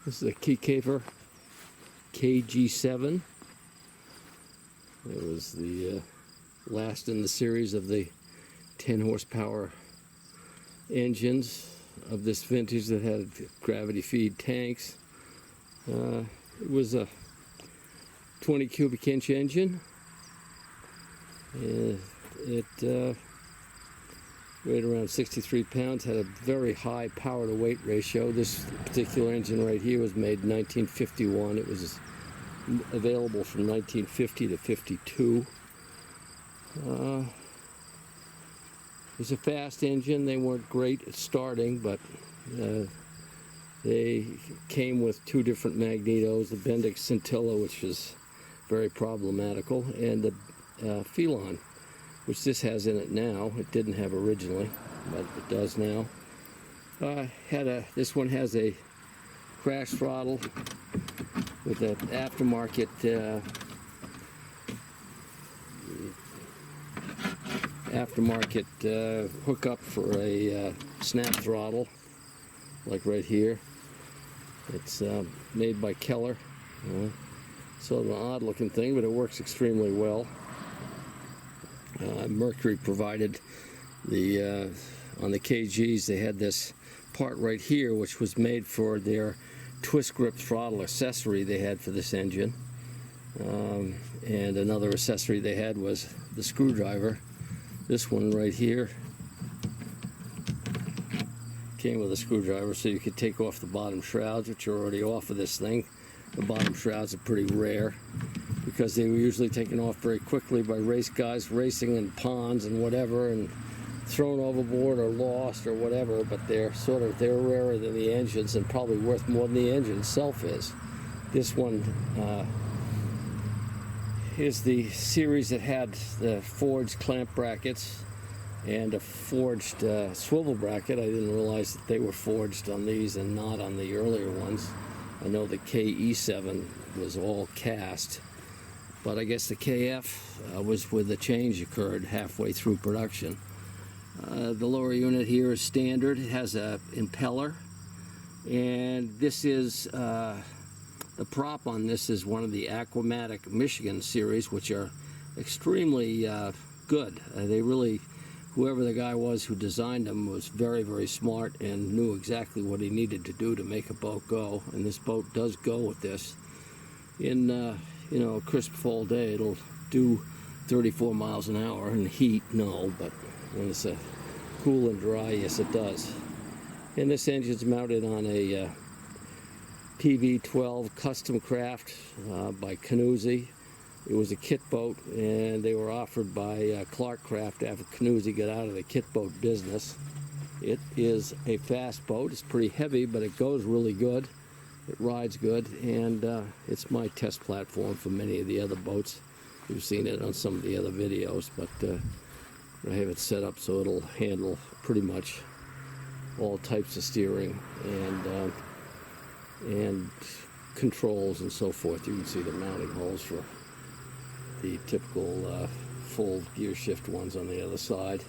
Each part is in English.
This is a Kiekever KG7. It was the last in the series of the 10 horsepower engines of this vintage that had gravity feed tanks. It was a 20 cubic inch engine. It weighed around 63 pounds, had a very high power to weight ratio. This particular engine right here was made in 1951. It was available from 1950 to 52. It was a fast engine. They weren't great at starting, but they came with two different magnetos, the Bendix Scintilla, which is very problematical, and the Phelon, which this has in it now. It didn't have originally, but it does now. This one has a crash throttle with an aftermarket hookup for a snap throttle, like right here. It's made by Keller. Sort of an odd looking thing, but it works extremely well. Mercury provided the on the KGs. They had this part right here which was made for their twist grip throttle accessory they had for this engine, and another accessory they had was the screwdriver. This one right here came with a screwdriver, so you could take off the bottom shrouds, which are already off of this thing. The bottom shrouds are pretty rare because they were usually taken off very quickly by race guys racing in ponds and whatever, and thrown overboard or lost or whatever. But they're rarer than the engines, and probably worth more than the engine itself is. This one is the series that had the forged clamp brackets and a forged swivel bracket. I didn't realize that they were forged on these and not on the earlier ones. I know the KE7 was all cast, but I guess the KF was where the change occurred halfway through production. The lower unit here is standard. It has a impeller, and this is the prop on this is one of the Aquamatic Michigan series, which are extremely good. They really, whoever the guy was who designed them was very, very smart and knew exactly what he needed to do to make a boat go. And this boat does go with this. In a crisp fall day, it'll do 34 miles an hour. In heat, no, but when it's cool and dry, yes, it does. And this engine's mounted on a PV12 Custom Craft by Canoozy. It was a kit boat, and they were offered by Clark Craft after Canoozy got out of the kit boat business. It is a fast boat. It's pretty heavy, but it goes really good. It rides good, and it's my test platform for many of the other boats. You've seen it on some of the other videos, but I have it set up so it'll handle pretty much all types of steering and controls and so forth. You can see the mounting holes for the typical full gear shift ones on the other side,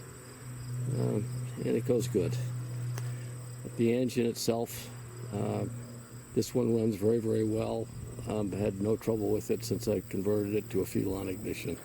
and it goes good. But the engine itself, this one runs very, very well. Had no trouble with it since I converted it to a Phelon ignition.